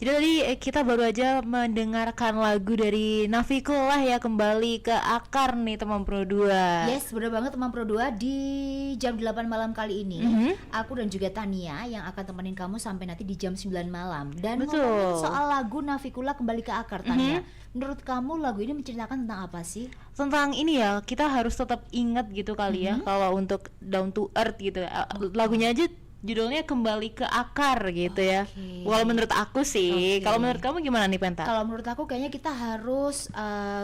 Jadi tadi kita baru aja mendengarkan lagu dari Nafikullah ya, Kembali ke Akar nih teman Pro 2. Yes, bener banget teman Pro 2. Di jam 8 malam kali ini aku dan juga Tania yang akan temenin kamu sampai nanti di jam 9 malam. Dan Betul. ngomongin soal lagu Nafikullah Kembali ke Akar, Tania, menurut kamu lagu ini menceritakan tentang apa sih? Tentang ini ya, kita harus tetap ingat gitu kali ya, kalau untuk down to earth gitu. Lagunya aja judulnya Kembali ke Akar gitu ya. Oke. Kalau menurut aku sih, Oke. kalau menurut kamu gimana nih Penta? Kalau menurut aku kayaknya kita harus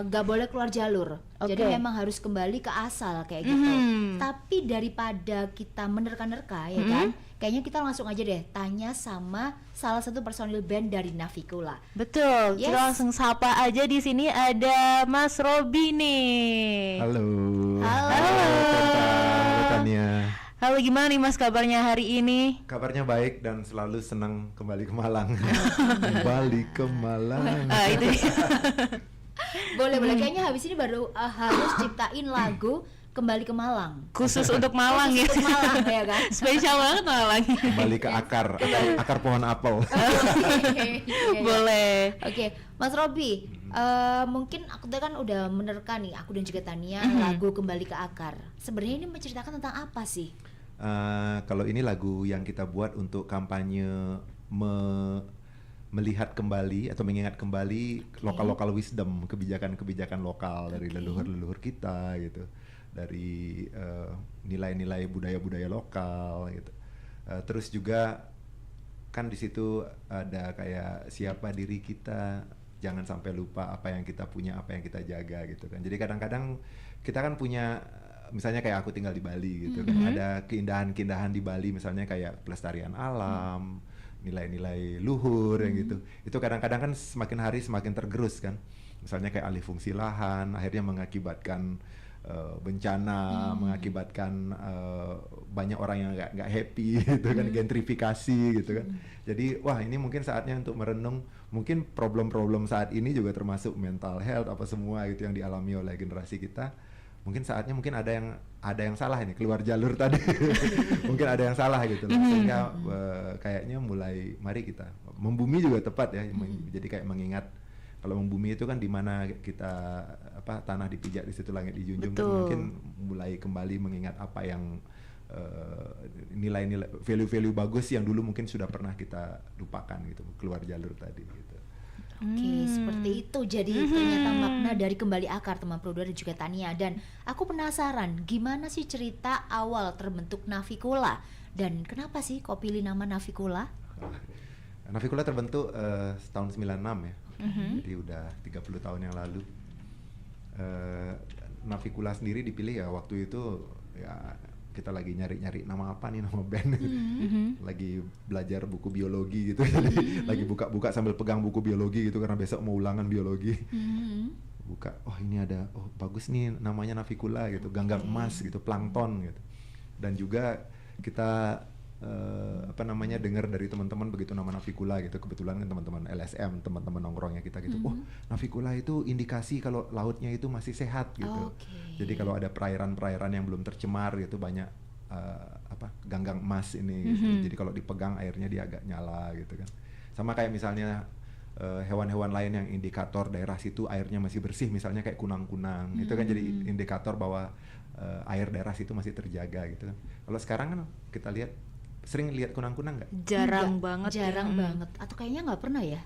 gak boleh keluar jalur. Oke. Jadi memang harus kembali ke asal kayak gitu. Tapi daripada kita menerka-nerka ya kan, kayaknya kita langsung aja deh tanya sama salah satu personil band dari Nafikullah. Betul, Yes. kita langsung sapa aja. Di sini ada Mas Robi nih. Halo. Halo. Penta, halo Tania. Halo, gimana nih Mas kabarnya hari ini? Kabarnya baik dan selalu senang kembali ke Malang. Kembali ke Malang. Itu dia. Boleh kayaknya habis ini baru harus ciptain lagu Kembali ke Malang. Khusus untuk Malang ya. Khusus untuk Malang ya kan. Spesial banget Malang. Kembali ke akar pohon apel. Iya. Boleh. Oke, Mas Robi, mungkin aku tadi kan udah menerka nih, aku dan juga Tania lagu Kembali ke Akar. Sebenarnya ini menceritakan tentang apa sih? Kalau ini lagu yang kita buat untuk kampanye melihat kembali atau mengingat kembali lokal wisdom, kebijakan-kebijakan lokal dari leluhur-leluhur kita gitu, dari nilai-nilai budaya-budaya lokal gitu. Terus juga kan di situ ada kayak siapa diri kita, jangan sampai lupa apa yang kita punya, apa yang kita jaga gitu kan. Jadi kadang-kadang kita kan punya, misalnya kayak aku tinggal di Bali gitu kan, ada keindahan-keindahan di Bali misalnya kayak pelestarian alam, nilai-nilai luhur yang gitu. Itu kadang-kadang kan semakin hari semakin tergerus kan. Misalnya kayak alih fungsi lahan, akhirnya mengakibatkan bencana, mengakibatkan banyak orang yang nggak happy gitu kan, gentrifikasi gitu kan. Jadi wah, ini mungkin saatnya untuk merenung, mungkin problem-problem saat ini juga termasuk mental health apa semua gitu yang dialami oleh generasi kita. Mungkin saatnya ada yang salah ini, keluar jalur tadi. Mungkin ada yang salah gitu loh. Sehingga kayaknya mari kita membumi juga tepat ya. Jadi kayak mengingat, kalau membumi itu kan di mana kita tanah dipijak, di situ langit dijunjung. Kan mungkin mulai kembali mengingat apa yang nilai-nilai, value-value bagus yang dulu mungkin sudah pernah kita lupakan gitu, keluar jalur tadi gitu. Oke, seperti itu. Jadi ternyata makna dari Kembali Akar teman Pro 2 dan juga Tania. Dan aku penasaran, gimana sih cerita awal terbentuk Nafikullah? Dan kenapa sih kok pilih nama Nafikullah? Nafikullah terbentuk tahun 96 ya. Jadi udah 30 tahun yang lalu. Nafikullah sendiri dipilih ya waktu itu ya, kita lagi nyari-nyari nama apa nih, nama band. Lagi belajar buku biologi gitu. Jadi lagi buka-buka sambil pegang buku biologi gitu karena besok mau ulangan biologi. Buka, oh ini ada, oh bagus nih namanya Nafikullah gitu, ganggang emas gitu, plankton gitu. Dan juga kita dengar dari teman-teman begitu nama Nafikullah gitu. Kebetulan kan teman-teman LSM, teman-teman nongkrongnya kita gitu. Oh, Nafikullah itu indikasi kalau lautnya itu masih sehat gitu. Jadi kalau ada perairan-perairan yang belum tercemar gitu, banyak ganggang emas ini gitu. Jadi kalau dipegang airnya dia agak nyala gitu kan. Sama kayak misalnya hewan-hewan lain yang indikator daerah situ airnya masih bersih, misalnya kayak kunang-kunang. Itu kan jadi indikator bahwa air daerah situ masih terjaga gitu kan. Kalau sekarang kan kita sering lihat kunang-kunang nggak? Jarang banget. Jarang banget. Atau kayaknya nggak pernah ya?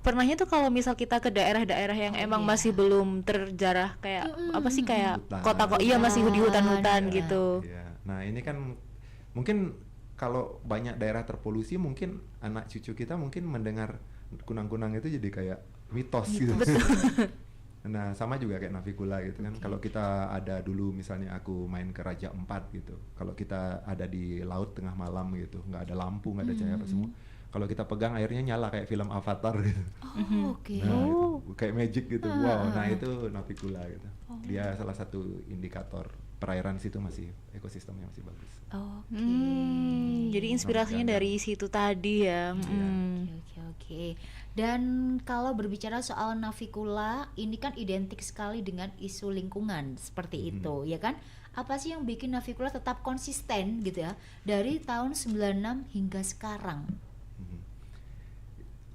Pernahnya tuh kalau misal kita ke daerah-daerah yang emang masih belum terjarah kayak apa sih, kayak Hutan. kota kok iya masih di hutan-hutan gitu. Iya. Nah ini kan mungkin kalau banyak daerah terpolusi, mungkin anak cucu kita mungkin mendengar kunang-kunang itu jadi kayak mitos gitu. Nah sama juga kayak Nafikullah gitu kan. Kalau kita ada dulu misalnya aku main ke Raja Empat gitu, kalau kita ada di laut tengah malam gitu, nggak ada lampu, nggak ada cahaya apa semua, kalau kita pegang airnya nyala kayak film Avatar gitu. Oke. Nah, gitu. Kayak magic gitu. Wow, nah itu Nafikullah gitu. Dia salah satu indikator perairan situ masih, ekosistemnya masih bagus. Jadi inspirasinya dari situ tadi ya. Oke. Dan kalau berbicara soal Nafikullah, ini kan identik sekali dengan isu lingkungan seperti itu, ya kan? Apa sih yang bikin Nafikullah tetap konsisten gitu ya dari tahun 96 hingga sekarang?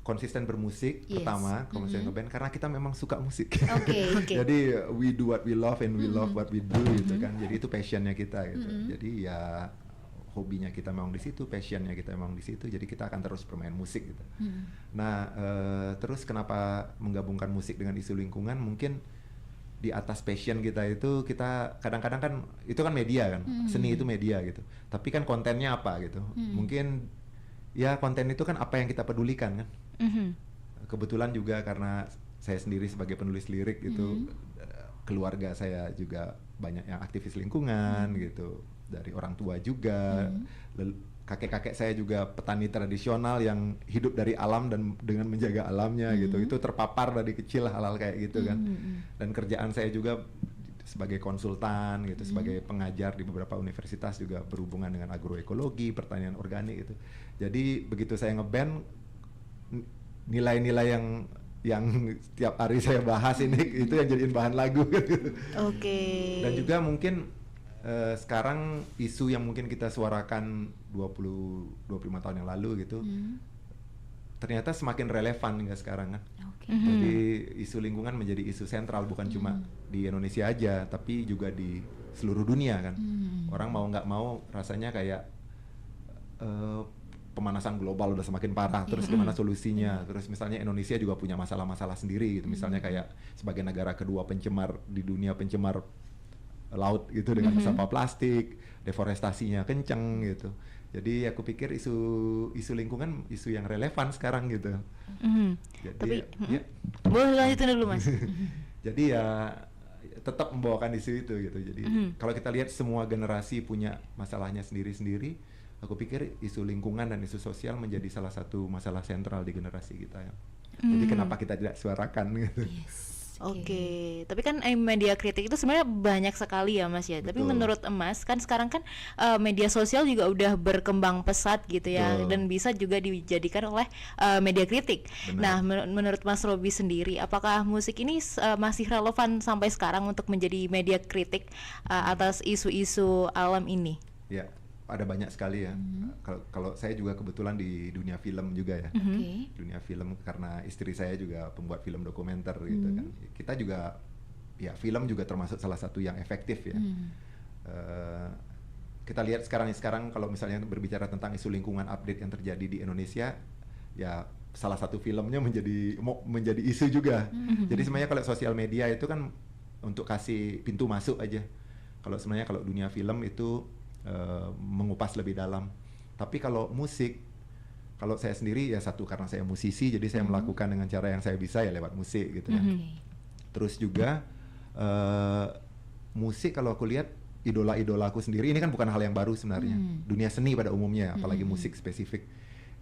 konsisten bermusik Yes. pertama kalau misalnya ngeband karena kita memang suka musik. Oke. Jadi we do what we love and we love what we do gitu kan. Jadi itu passionnya kita gitu. Jadi ya hobinya kita memang di situ, passionnya kita memang di situ. Jadi kita akan terus bermain musik gitu. Nah, terus kenapa menggabungkan musik dengan isu lingkungan? Mungkin di atas passion kita itu kita kadang-kadang kan itu kan media kan, seni itu media gitu. Tapi kan kontennya apa gitu? Mungkin ya konten itu kan apa yang kita pedulikan kan. Kebetulan juga karena saya sendiri sebagai penulis lirik gitu, keluarga saya juga banyak yang aktivis lingkungan gitu, dari orang tua juga, kakek-kakek saya juga petani tradisional yang hidup dari alam dan dengan menjaga alamnya gitu, itu terpapar dari kecil hal-hal kayak gitu kan. Dan kerjaan saya juga sebagai konsultan gitu, sebagai pengajar di beberapa universitas juga berhubungan dengan agroekologi, pertanian organik gitu. Jadi begitu saya ngeband, nilai-nilai yang tiap hari saya bahas ini itu yang jadiin bahan lagu gitu. Dan juga mungkin sekarang isu yang mungkin kita suarakan 20-25 tahun yang lalu gitu, ternyata semakin relevan hingga sekarang kan. Jadi isu lingkungan menjadi isu sentral bukan cuma di Indonesia aja, tapi juga di seluruh dunia kan. Orang mau nggak mau rasanya kayak pemanasan global udah semakin parah, terus gimana solusinya? Terus misalnya Indonesia juga punya masalah-masalah sendiri gitu, misalnya kayak sebagai negara kedua pencemar di dunia, pencemar laut gitu dengan sampah plastik, deforestasinya kenceng gitu. Jadi aku pikir isu lingkungan isu yang relevan sekarang gitu. Jadi Tapi ya, boleh lanjutin dulu Mas. jadi ya tetap membawakan isu itu gitu. Jadi kalau kita lihat semua generasi punya masalahnya sendiri-sendiri, aku pikir isu lingkungan dan isu sosial menjadi salah satu masalah sentral di generasi kita ya. Jadi kenapa kita tidak suarakan gitu? Oke, tapi kan media kritik itu sebenarnya banyak sekali ya Mas ya. Tapi Betul. menurut Emas kan sekarang kan media sosial juga udah berkembang pesat gitu ya, Betul. dan bisa juga dijadikan oleh media kritik. Benar. Nah, menurut Mas Robi sendiri, apakah musik ini masih relevan sampai sekarang untuk menjadi media kritik atas isu-isu alam ini? Ya, ada banyak sekali ya. Kalau saya juga kebetulan di dunia film juga ya. Oke. Dunia film karena istri saya juga pembuat film dokumenter gitu kan. Kita juga ya film juga termasuk salah satu yang efektif ya. Kita lihat sekarang kalau misalnya berbicara tentang isu lingkungan update yang terjadi di Indonesia, ya salah satu filmnya menjadi isu juga. Jadi sebenarnya kalau sosial media itu kan untuk kasih pintu masuk aja. Kalau sebenarnya kalau dunia film itu mengupas lebih dalam. Tapi kalau musik, kalau saya sendiri ya satu karena saya musisi, jadi saya melakukan dengan cara yang saya bisa ya lewat musik gitu ya. Terus juga musik kalau aku lihat idola-idola aku sendiri, ini kan bukan hal yang baru sebenarnya. Dunia seni pada umumnya, apalagi musik spesifik.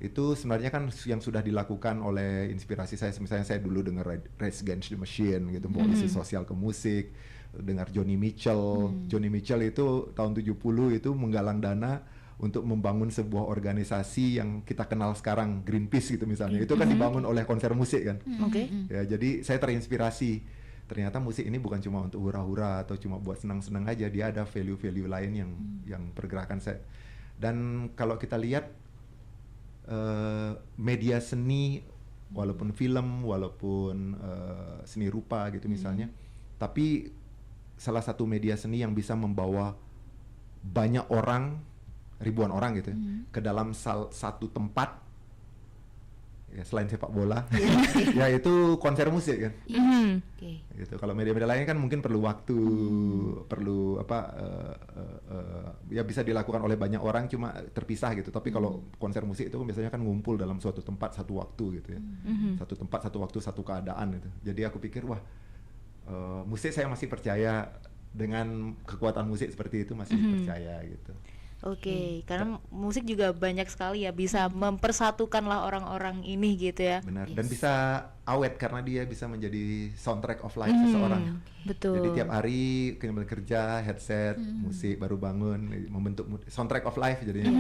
Itu sebenarnya kan yang sudah dilakukan oleh inspirasi saya. Misalnya saya dulu dengar Rage Against the Machine gitu, bawa isu sosial ke musik. Dengar Johnny Mitchell. Johnny Mitchell itu tahun 70 itu menggalang dana untuk membangun sebuah organisasi yang kita kenal sekarang, Greenpeace gitu misalnya. Itu kan dibangun oleh konser musik kan. Oke. Ya, jadi saya terinspirasi. Ternyata musik ini bukan cuma untuk hura-hura atau cuma buat senang-senang aja, dia ada value-value lain yang pergerakan saya. Dan kalau kita lihat media seni, walaupun film, walaupun seni rupa gitu misalnya, tapi salah satu media seni yang bisa membawa banyak orang, ribuan orang gitu ke dalam satu tempat ya, selain sepak bola ya itu konser musik kan. Oke. Gitu. Kalau media-media lain kan mungkin perlu waktu, perlu apa ya bisa dilakukan oleh banyak orang cuma terpisah gitu. Tapi kalau konser musik itu kan biasanya kan ngumpul dalam suatu tempat satu waktu gitu ya. Satu tempat satu waktu satu keadaan gitu. Jadi aku pikir wah, musik saya masih percaya, dengan kekuatan musik seperti itu masih percaya gitu. Oke, karena musik juga banyak sekali ya, bisa mempersatukan lah orang-orang ini gitu ya. Benar, dan bisa awet karena dia bisa menjadi soundtrack of life seseorang. Betul. Jadi tiap hari kembali kerja, headset, musik, baru bangun, membentuk soundtrack of life jadinya.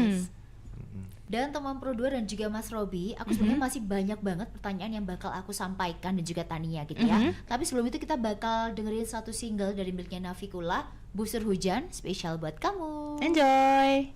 Dan teman Pro 2 dan juga Mas Robi, aku sebenarnya masih banyak banget pertanyaan yang bakal aku sampaikan dan juga Tania gitu ya. Tapi sebelum itu kita bakal dengerin satu single dari miliknya Navicula, Busur Hujan, spesial buat kamu. Enjoy.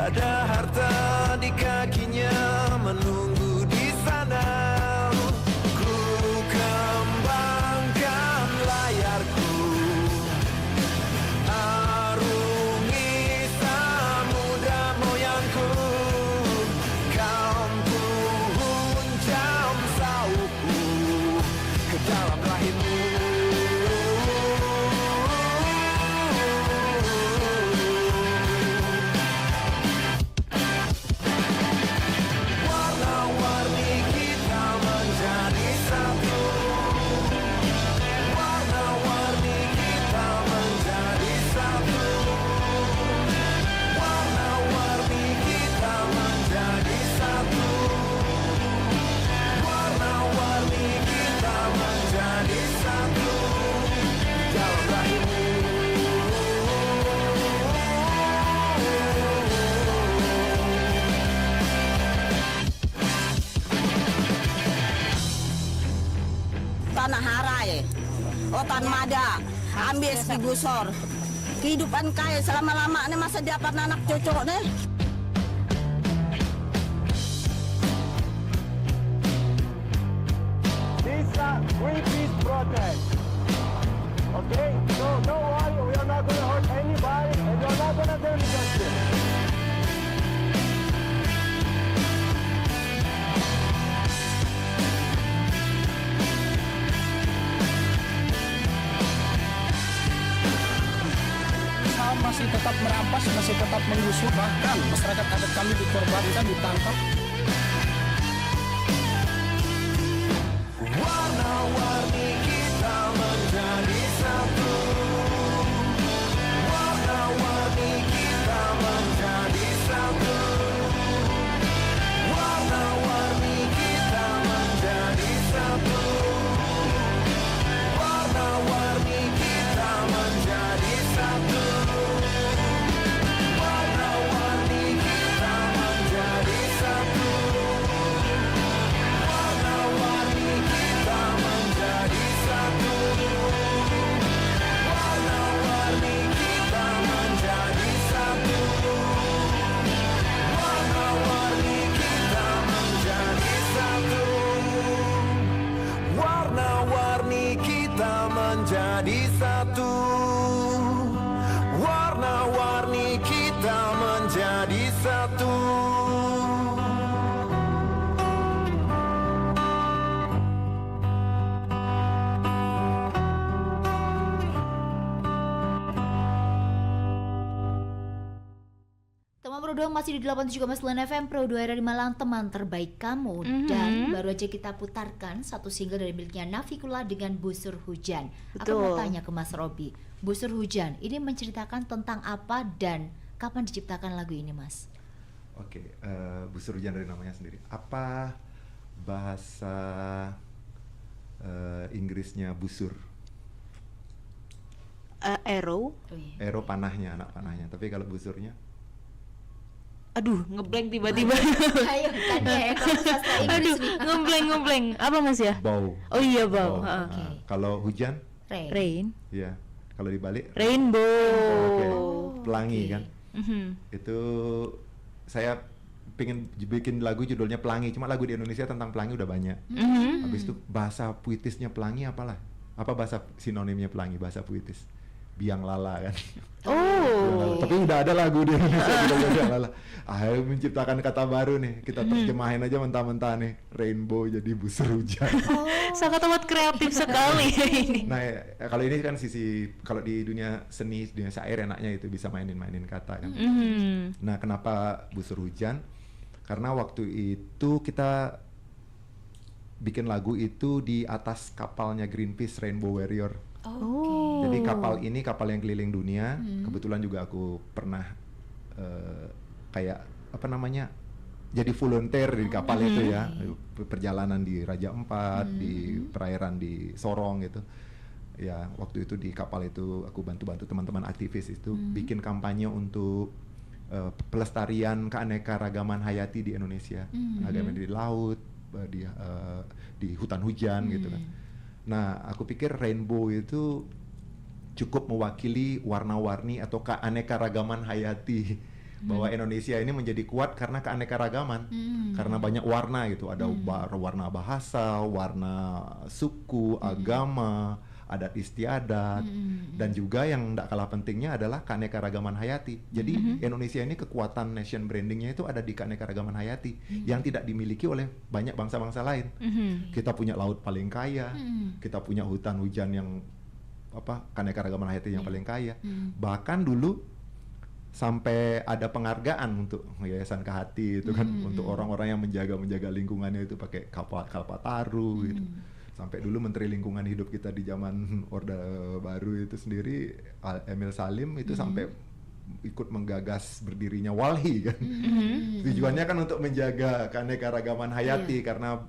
ada harta di kakinya menunggu di sana. Ku kembangkan layarku, arungi samudra moyangku, kampung jam sauku ke dalam rahimmu. Warna-warni kita menjadi satu, warna-warni kita menjadi satu, warna-warni kita menjadi satu, warna-warni kita menjadi satu di dalam rahimmu. Tanah harai, otan mada, ambil digusor. Kehidupan kaya selama-lama nih masa dapat anak cucu nih. This is a Greenpeace protest. Okay? So don't worry, we are not going to hurt anybody and we are not going to do anything. Masih tetap merampas, masih tetap menggusur, bahkan masyarakat adat kami dikorbankan, ditangkap. Warna-warni kita menjadi satu, warna-warni kita menjadi satu, warna-warni kita menjadi satu, warna-warni kita menjadi satu, warna-warni kita menjadi satu, warna-warni kita menjadi satu, warna-warni kita menjadi satu, warna-warni kita menjadi satu, warna-warni kita menjadi satu, warna-warni kita menjadi satu. Teman Pro 2 masih di 87,9 FM Pro 2 era di Malang, teman terbaik kamu. Dan baru aja kita putarkan satu single dari miliknya Navikula dengan Busur Hujan. Aku mau Betul. tanya ke Mas Robi, Busur Hujan ini menceritakan tentang apa dan kapan diciptakan lagu ini, Mas? Oke, busur hujan dari namanya sendiri. Apa bahasa Inggrisnya busur? Arrow. Oh, iya. Arrow panahnya, anak panahnya. Tapi kalau busurnya? Aduh, ngeblank tiba-tiba. Ayo tanya ya, kamu sastra Aduh, Inggris nih. ngeblank. Apa Mas ya? Bow. Oh iya, bau. Bow. Ha. Oke. Kalau hujan? Rain. Rain. Ya. Kalau dibalik? Rainbow. Oke. Pelangi oke. kan? Mhm. Itu saya pengen bikin lagu judulnya Pelangi. Cuma lagu di Indonesia tentang pelangi udah banyak. Mhm. Habis itu bahasa puitisnya pelangi apalah? Apa bahasa sinonimnya pelangi? Bahasa puitis? Biang lala kan? Oh. Tapi udah ada lagu di Indonesia judulnya Biang lala. Ayo menciptakan kata baru nih. Kita terjemahin aja mentah-mentah nih. Rainbow jadi busur hujan. Sangat amat kreatif sekali ini. Nah, kalau ini kan sisi, kalau di dunia seni, dunia syair enaknya itu bisa mainin kata kan. Mhm. Nah, kenapa busur hujan? Karena waktu itu kita bikin lagu itu di atas kapalnya Greenpeace Rainbow Warrior. Oh. Jadi kapal ini kapal yang keliling dunia. Kebetulan juga aku pernah kayak apa namanya? Jadi volunteer di kapal itu ya. Perjalanan di Raja Ampat, di perairan di Sorong gitu. Ya, waktu itu di kapal itu aku bantu-bantu teman-teman aktivis itu bikin kampanye untuk pelestarian keanekaragaman hayati di Indonesia. Keanekaragaman di laut, di hutan hujan gitu kan. Nah, aku pikir rainbow itu cukup mewakili warna-warni atau keanekaragaman hayati bahwa Indonesia ini menjadi kuat karena keanekaragaman, karena banyak warna gitu, ada warna bahasa, warna suku, agama, adat istiadat, dan juga yang tidak kalah pentingnya adalah keanekaragaman hayati. Jadi Indonesia ini kekuatan nation brandingnya itu ada di keanekaragaman hayati yang tidak dimiliki oleh banyak bangsa-bangsa lain. Kita punya laut paling kaya, kita punya hutan hujan yang keanekaragaman hayati yang paling kaya. Bahkan dulu sampai ada penghargaan untuk Yayasan Kehati itu kan, untuk orang-orang yang menjaga lingkungannya itu pakai Kalpataru gitu. Sampai dulu Menteri Lingkungan Hidup kita di zaman Orde Baru itu sendiri, Emil Salim itu sampai ikut menggagas berdirinya Walhi kan. Tujuannya kan untuk menjaga keanekaragaman hayati, karena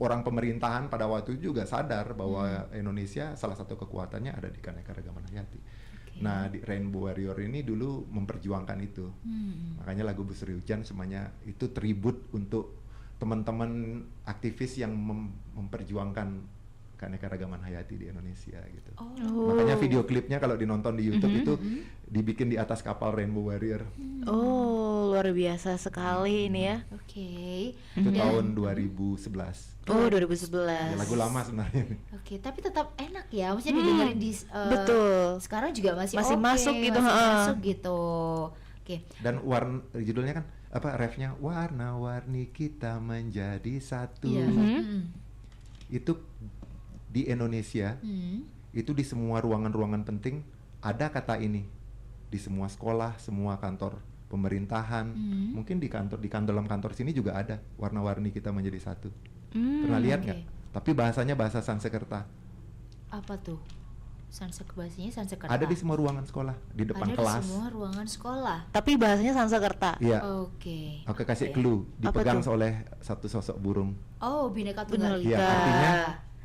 orang pemerintahan pada waktu itu juga sadar bahwa Indonesia salah satu kekuatannya ada di keanekaragaman hayati. Nah, di Rainbow Warrior ini dulu memperjuangkan itu. Makanya lagu Busuri Hujan semuanya itu tribut untuk teman-teman aktivis yang memperjuangkan keanekaragaman hayati di Indonesia gitu. Makanya video klipnya kalau dinonton di YouTube itu dibikin di atas kapal Rainbow Warrior. Oh, luar biasa sekali ini ya. Oke. Itu tahun 2011. Oh, 2011. Ya, lagu lama sebenarnya. Oke, tapi tetap enak ya, maksudnya didengarin di betul. sekarang juga masih Masuk gitu, masih heeh. masuk gitu. Oke. Dan judulnya kan refnya warna-warni kita menjadi satu. Iya. Itu di Indonesia, itu di semua ruangan-ruangan penting ada kata ini. Di semua sekolah, semua kantor pemerintahan, mungkin di dalam kantor sini juga ada warna-warni kita menjadi satu. Pernah lihat nggak? Tapi bahasanya bahasa Sanskerta. Apa tuh? Bahasanya Sanskerta. Ada di semua ruangan sekolah, di depan kelas. Ada di semua ruangan sekolah. Tapi bahasanya Sanskerta. Iya. Oke. Oke, kasih Oke. clue. Dipegang tuh? oleh satu sosok burung. Oh, Bhinneka Tunggal Iya, Ika. artinya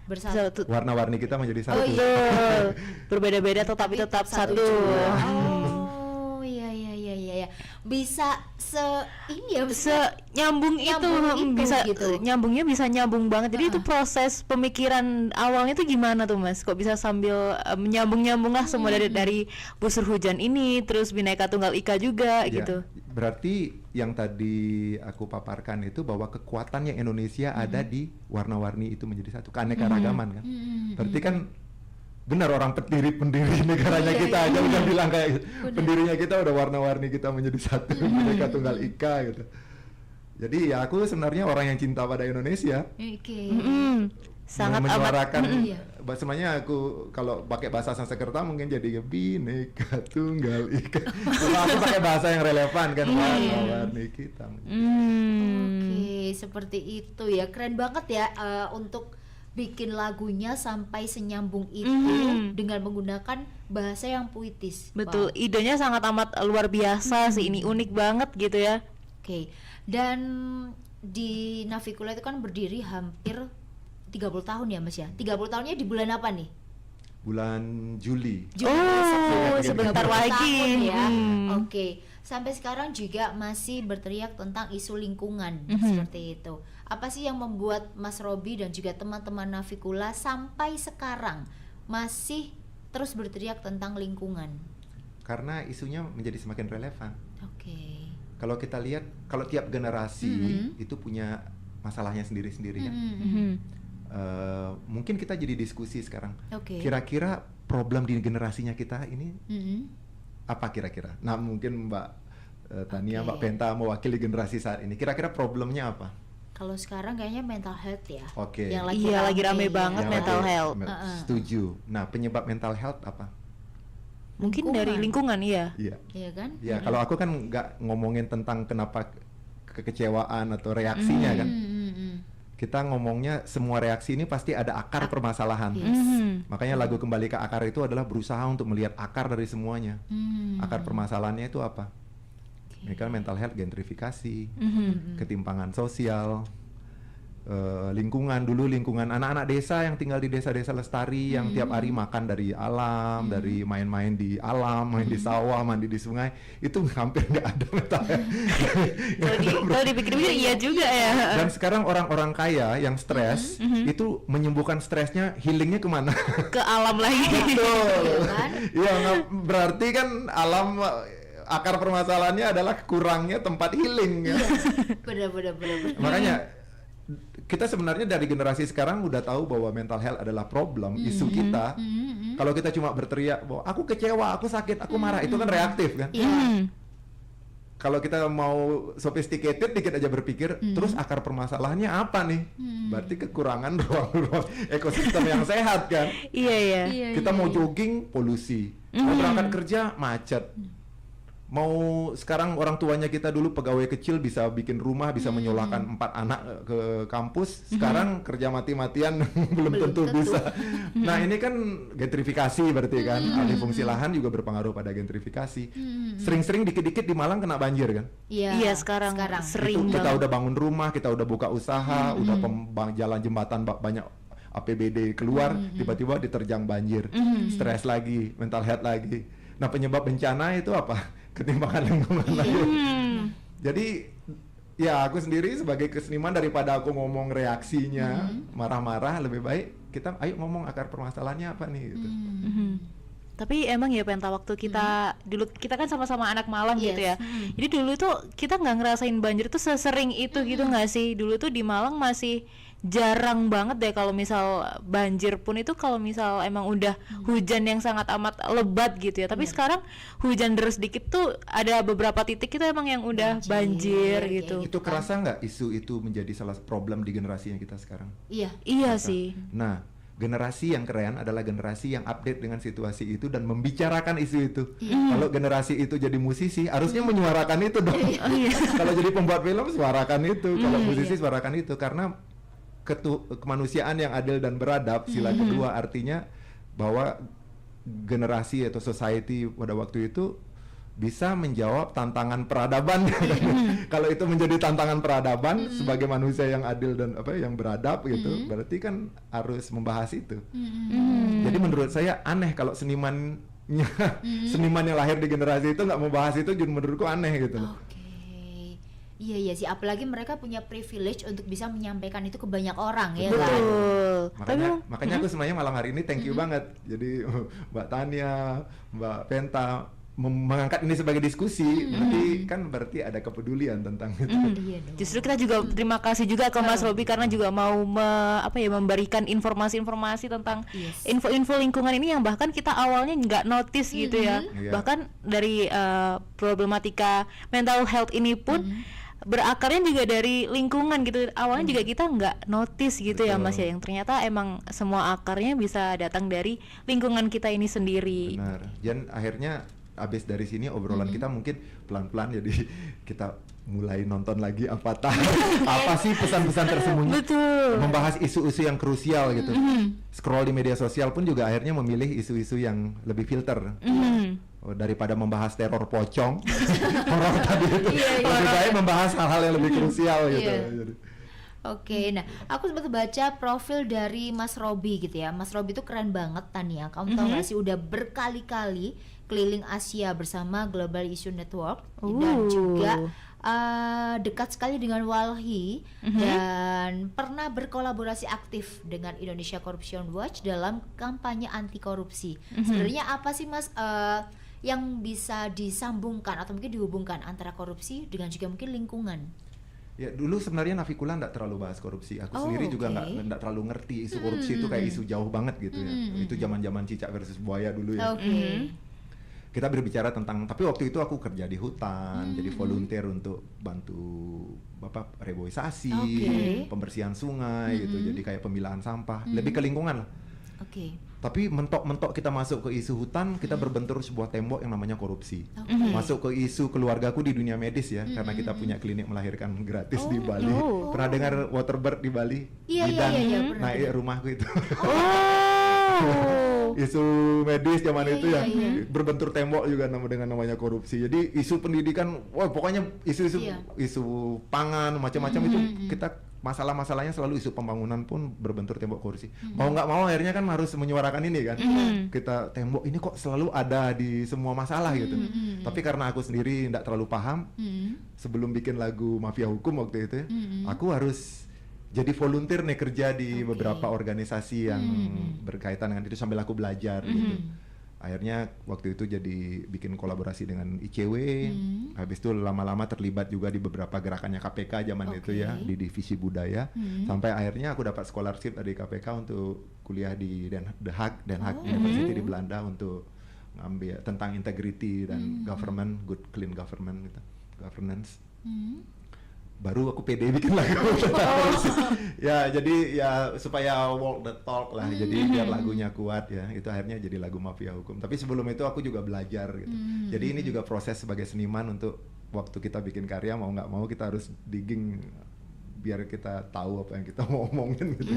bersatu. Satu. Warna-warni kita menjadi satu. Oh iya. Betul. Berbeda-beda tetapi tetap satu. jua. Oh, iya. Bisa ini ya, Nyambung itu, bisa gitu. nyambungnya bisa nyambung banget. Jadi itu proses pemikiran awalnya itu gimana tuh Mas? Kok bisa sambil menyambung-nyambung lah semua dari Busur Hujan ini, terus Bhinneka Tunggal Ika juga Ya, gitu. berarti yang tadi aku paparkan itu bahwa kekuatannya Indonesia ada di warna-warni itu menjadi satu, keanekaragaman kan. Berarti kan benar orang pendiri negaranya kita aja udah bilang kayak gitu. Pendirinya kita udah warna-warni kita menjadi satu, Bhinneka Tunggal Ika gitu. Jadi ya aku sebenarnya orang yang cinta pada Indonesia. Oke. Sangat menyuarakan Iya. sebenarnya aku kalau pakai bahasa Sanskerta mungkin jadi Bhinneka Tunggal Ika. Cuma aku pakai bahasa yang relevan kan, warna-warni kita. Oke, seperti itu ya. Keren banget ya untuk bikin lagunya sampai senyambung itu dengan menggunakan bahasa yang puitis. Betul, Wow. idenya sangat amat luar biasa sih, ini unik banget gitu ya. Oke. Dan di Navicula itu kan berdiri hampir 30 tahun ya Mas ya. 30 tahunnya di bulan apa nih? Bulan Juli. Oh, sebentar 30 lagi. tahun ya. Oke. Sampai sekarang juga masih berteriak tentang isu lingkungan seperti itu. Apa sih yang membuat Mas Robby dan juga teman-teman Navicula sampai sekarang masih terus berteriak tentang lingkungan? Karena isunya menjadi semakin relevan. Oke. Kalau kita lihat, kalau tiap generasi itu punya masalahnya sendiri-sendiri kan. Mungkin kita jadi diskusi sekarang. Oke. Kira-kira problem di generasinya kita ini apa kira-kira? Nah mungkin Mbak Tania, Mbak Penta mewakili generasi saat ini. Kira-kira problemnya apa? Kalau sekarang kayaknya mental health ya. Oke. Yang Iya, lagi rame ya. banget Yang mental lagi- health. Setuju. Nah penyebab mental health apa? Mungkin dari lingkungan ya. Iya. Iya kan? Ya kalau aku kan nggak ngomongin tentang kenapa kekecewaan atau reaksinya kan. Kita ngomongnya semua reaksi ini pasti ada akar permasalahan. Makanya lagu Kembali ke Akar itu adalah berusaha untuk melihat akar dari semuanya. Akar permasalahannya itu apa? Ini kan mental health, gentrifikasi, ketimpangan sosial, lingkungan. Dulu lingkungan anak-anak desa yang tinggal di desa-desa lestari yang tiap hari makan dari alam, dari main-main di alam, main di sawah, mandi di sungai, itu hampir nggak ada mental health. Kalau dipikir-pikir iya juga ya. Dan sekarang orang-orang kaya yang stres itu menyembuhkan stresnya, healingnya kemana? Ke alam lagi. Betul. Iya kan? Iya, berarti kan alam akar permasalahannya adalah kurangnya tempat healing ya. Benar. Makanya kita sebenarnya dari generasi sekarang udah tahu bahwa mental health adalah problem, isu kita. Kalau kita cuma berteriak bahwa aku kecewa, aku sakit, aku marah, itu kan reaktif kan. Iya. Kalau kita mau sophisticated dikit aja berpikir, terus akar permasalahannya apa nih? Berarti kekurangan ruang-ruang ekosistem yang sehat kan. Iya. Kita mau jogging, polusi. Mau berangkat kerja, macet. Mau sekarang orang tuanya kita dulu pegawai kecil bisa bikin rumah, bisa menyolahkan 4 anak ke kampus. Sekarang kerja mati-matian belum tentu bisa. Nah ini kan gentrifikasi berarti kan. Alih fungsi lahan juga berpengaruh pada gentrifikasi. Sering-sering dikit-dikit di Malang kena banjir kan. Iya, sekarang sering Kita banget. udah bangun rumah, kita udah buka usaha, udah jalan jembatan banyak APBD keluar, tiba-tiba diterjang banjir. Stres lagi, mental health lagi. Nah penyebab bencana itu apa? Ketimpangan lingkungan lagi. Jadi ya aku sendiri sebagai keseniman, daripada aku ngomong reaksinya marah-marah, lebih baik kita ayo ngomong akar permasalahannya apa nih gitu. Tapi emang ya Penta, waktu kita dulu, kita kan sama-sama anak Malang gitu ya. Yes. Jadi dulu tuh kita nggak ngerasain banjir tuh sesering itu gitu nggak sih? Dulu tuh di Malang masih jarang banget deh kalau misal banjir pun itu kalau misal emang udah hujan yang sangat amat lebat gitu ya. Tapi sekarang hujan deras dikit tuh ada beberapa titik itu emang yang udah banjir gitu. Itu kerasa nggak isu itu menjadi salah problem di generasinya kita sekarang? Iya. Iya sih. Nah, generasi yang keren adalah generasi yang update dengan situasi itu dan membicarakan isu itu. Kalau generasi itu jadi musisi, harusnya menyuarakan itu dong. Kalau jadi pembuat film, suarakan itu. Kalau musisi, suarakan itu. Karena kemanusiaan yang adil dan beradab, sila kedua, artinya bahwa generasi atau society pada waktu itu bisa menjawab tantangan peradaban. Kalau itu menjadi tantangan peradaban sebagai manusia yang adil dan yang beradab gitu, berarti kan harus membahas itu. Jadi menurut saya aneh kalau seniman yang lahir di generasi itu nggak membahas itu, jadi menurutku aneh gitu loh. Iya sih, apalagi mereka punya privilege untuk bisa menyampaikan itu ke banyak orang ya kan. Betul. Makanya aku sebenarnya malam hari ini thank you banget. Jadi Mbak Tania, Mbak Penta mengangkat ini sebagai diskusi, berarti ada kepedulian tentang itu. Iya dong. Justru kita juga terima kasih juga ke Mas Robi karena juga mau memberikan informasi-informasi tentang info-info lingkungan ini yang bahkan kita awalnya nggak notice gitu ya. Bahkan dari problematika mental health ini pun berakarnya juga dari lingkungan gitu. Awalnya juga kita nggak notice gitu. Betul. Ya Mas ya, yang ternyata emang semua akarnya bisa datang dari lingkungan kita ini sendiri. Benar. Dan akhirnya abis dari sini obrolan kita mungkin pelan-pelan jadi kita mulai nonton lagi apa sih pesan-pesan tersembunyi. Betul. Membahas isu-isu yang krusial gitu. Scroll di media sosial pun juga akhirnya memilih isu-isu yang lebih filter. Daripada membahas teror pocong, horor tadi itu, lebih baik membahas hal-hal yang lebih krusial gitu. Oke, nah aku sempat baca profil dari Mas Robi gitu ya. Mas Robi itu keren banget Tania. Kamu tahu gak sih, udah berkali-kali keliling Asia bersama Global Issue Network dan juga dekat sekali dengan Walhi dan pernah berkolaborasi aktif dengan Indonesia Corruption Watch dalam kampanye anti korupsi. Sebenarnya apa sih Mas yang bisa disambungkan atau mungkin dihubungkan antara korupsi dengan juga mungkin lingkungan? Ya dulu sebenarnya Navikula nggak terlalu bahas korupsi. Aku sendiri juga nggak terlalu ngerti isu korupsi itu kayak isu jauh banget gitu ya. Itu zaman-zaman cicak versus buaya dulu ya. Kita berbicara tentang, tapi waktu itu aku kerja di hutan, jadi volunteer untuk bantu reboisasi, pembersihan sungai gitu. Jadi kayak pemilahan sampah, lebih ke lingkungan lah. Tapi mentok-mentok kita masuk ke isu hutan, kita berbentur sebuah tembok yang namanya korupsi. Masuk ke isu keluargaku di dunia medis ya, karena kita punya klinik melahirkan gratis di Bali. Pernah dengar Waterbird di Bali? Iya, Nah, rumahku itu. Isu medis zaman itu ya, berbentur tembok juga dengan namanya korupsi. Jadi isu pendidikan, pokoknya isu pangan macam-macam itu kita masalah-masalahnya selalu isu pembangunan pun berbentur tembok korupsi. Mau nggak mau akhirnya kan harus menyuarakan ini kan. Kita tembok ini kok selalu ada di semua masalah gitu. Tapi karena aku sendiri nggak terlalu paham, sebelum bikin lagu Mafia Hukum waktu itu, aku harus jadi volunteer nih kerja di beberapa organisasi yang berkaitan dengan itu sambil aku belajar gitu. Akhirnya waktu itu jadi bikin kolaborasi dengan ICW, habis itu lama-lama terlibat juga di beberapa gerakannya KPK zaman itu ya, di divisi budaya, sampai akhirnya aku dapat scholarship dari KPK untuk kuliah di Den Haag University di Belanda untuk ngambil tentang integrity dan government, good clean government gitu, governance. Baru aku pede bikin lagu. Ya jadi ya supaya walk the talk lah, jadi biar lagunya kuat ya, itu akhirnya jadi lagu Mafia Hukum. Tapi sebelum itu aku juga belajar gitu. Jadi ini juga proses sebagai seniman untuk waktu kita bikin karya, mau nggak mau kita harus digging biar kita tahu apa yang kita mau omongin gitu.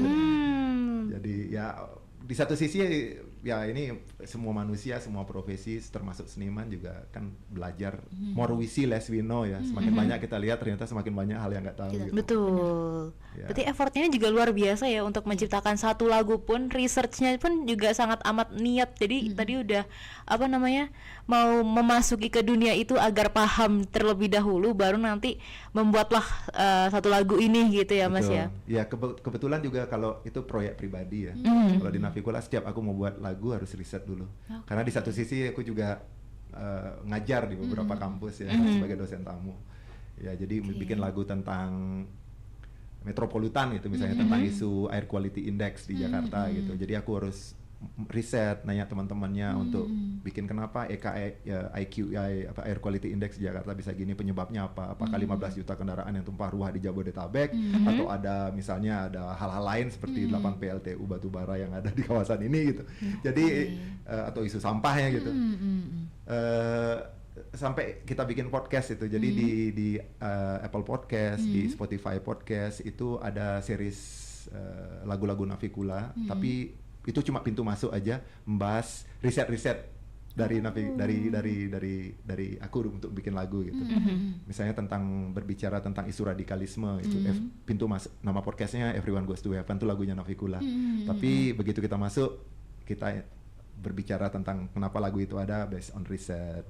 Jadi ya di satu sisi ya ini semua manusia, semua profesi termasuk seniman juga kan belajar, more we see less we know ya, semakin banyak kita lihat ternyata semakin banyak hal yang nggak tahu gitu. Betul. Ya. Berarti effortnya juga luar biasa ya untuk menciptakan satu lagu pun, researchnya pun juga sangat amat niat. Jadi tadi udah apa namanya, mau memasuki ke dunia itu agar paham terlebih dahulu, baru nanti membuatlah satu lagu ini gitu ya Mas ya. Ya kebetulan juga kalau itu proyek pribadi ya. Kalau di Navikula setiap aku mau buat lagu harus riset dulu. Karena di satu sisi aku juga ngajar di beberapa kampus ya sebagai dosen tamu. Ya jadi bikin lagu tentang metropolitan gitu misalnya, tentang isu air quality index di Jakarta gitu. Jadi aku harus riset, nanya teman-temannya untuk bikin kenapa IQI apa air quality index di Jakarta bisa gini, penyebabnya apa? Apakah 15 juta kendaraan yang tumpah ruah di Jabodetabek, atau ada misalnya ada hal-hal lain seperti 8 PLTU batubara yang ada di kawasan ini gitu. Jadi atau isu sampahnya gitu. Sampai kita bikin podcast itu. Jadi di Apple Podcast, di Spotify Podcast itu ada series lagu-lagu Navikula, tapi itu cuma pintu masuk aja, membahas riset-riset dari dari aku untuk bikin lagu gitu. Misalnya tentang berbicara tentang isu radikalisme itu pintu masuk, nama podcastnya Everyone Goes to Heaven, itu lagunya Navikula. Tapi begitu kita masuk, kita berbicara tentang kenapa lagu itu ada based on riset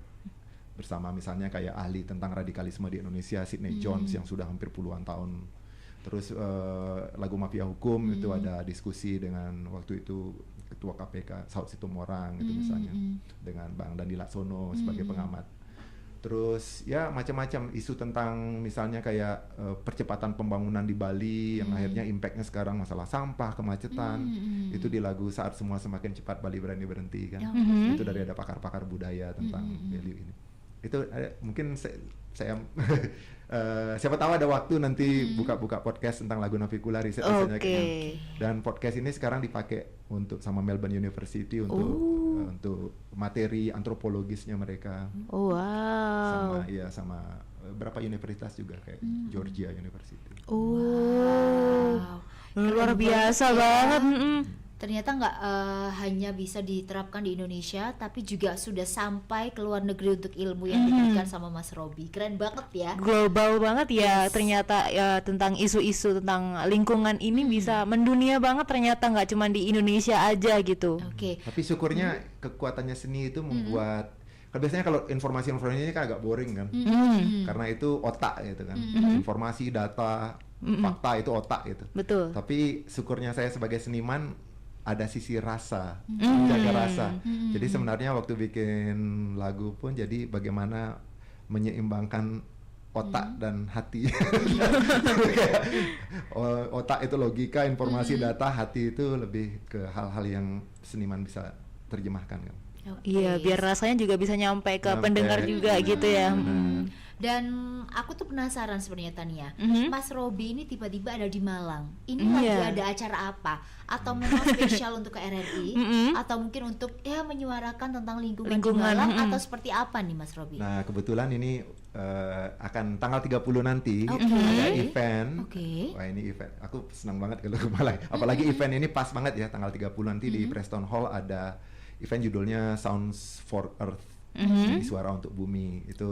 bersama misalnya kayak ahli tentang radikalisme di Indonesia, Sidney Jones yang sudah hampir puluhan tahun. Terus lagu Mafia Hukum itu ada diskusi dengan waktu itu Ketua KPK Saud Situmorang itu misalnya, dengan Bang Dandi Laksono sebagai pengamat. Terus ya macam-macam isu tentang misalnya kayak percepatan pembangunan di Bali yang akhirnya impactnya sekarang masalah sampah, kemacetan. Itu di lagu Saat Semua Semakin Cepat Bali Berani Berhenti kan. Itu dari ada pakar-pakar budaya tentang value ini. Itu mungkin saya siapa tahu ada waktu nanti buka-buka podcast tentang lagu Navikula, riset-risetnya dan podcast ini sekarang dipakai untuk sama Melbourne University untuk materi antropologisnya mereka. Sama berapa universitas juga kayak Georgia University. Luar biasa banget. Ternyata nggak hanya bisa diterapkan di Indonesia, tapi juga sudah sampai ke luar negeri untuk ilmu yang diberikan sama Mas Robby. Keren banget ya. Global banget ya, ternyata ya, tentang isu-isu tentang lingkungan ini bisa mendunia banget ternyata, nggak cuma di Indonesia aja gitu. Tapi syukurnya kekuatannya seni itu membuat, kan biasanya kalau informasi ini kan agak boring kan, karena itu otak gitu kan, informasi, data, fakta itu otak gitu. Betul. Tapi syukurnya saya sebagai seniman ada sisi rasa, menjaga rasa. Jadi sebenarnya waktu bikin lagu pun jadi bagaimana menyeimbangkan otak dan hati. Otak itu logika, informasi, data, hati itu lebih ke hal-hal yang seniman bisa terjemahkan kan. Iya, biar rasanya juga bisa nyampe ke pendengar juga gitu ya. Dan aku tuh penasaran sebenarnya Tania, Mas Robby ini tiba-tiba ada di Malang. Ini lagi ada acara apa? Atau memang spesial untuk KRRI? Atau mungkin untuk ya menyuarakan tentang lingkungan di Malang, atau seperti apa nih Mas Robby? Nah kebetulan ini akan tanggal 30 nanti ada event. Wah ini event, aku senang banget kalau ke Malang. Apalagi event ini pas banget ya, tanggal 30 nanti di Preston Hall ada event judulnya Sounds for Earth. Jadi suara untuk bumi itu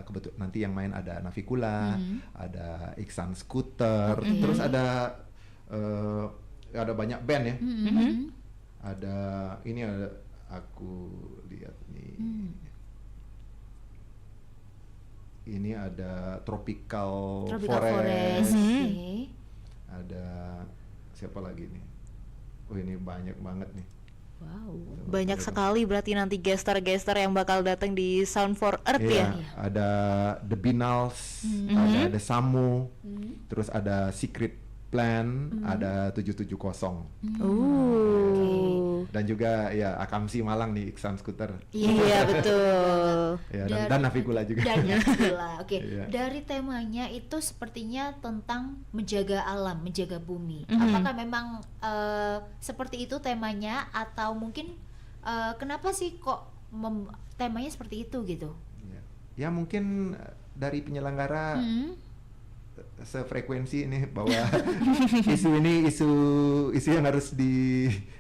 kebetulan nanti yang main ada Navikula, ada Iksan Scooter, terus ada banyak band ya. Ada ini ada aku lihat nih. Ini ada Tropical Forest. Okay. Ada siapa lagi nih? Oh ini banyak banget nih. Wow, banyak sekali berarti nanti gestar-gestar yang bakal datang di Sound for Earth ya. Ada The Binals, ada The Samu, terus ada Secret Plan, ada 770. Dan juga ya Akamsi Malang nih, Iksan Skuter. Iya betul. Ya, dan Navikula juga. Dan Navikula. Oke. Iya. Dari temanya itu sepertinya tentang menjaga alam, menjaga bumi. Apakah memang seperti itu temanya atau mungkin kenapa sih kok temanya seperti itu gitu? Ya mungkin dari penyelenggara sefrekuensi ini bahwa isu ini isu yang harus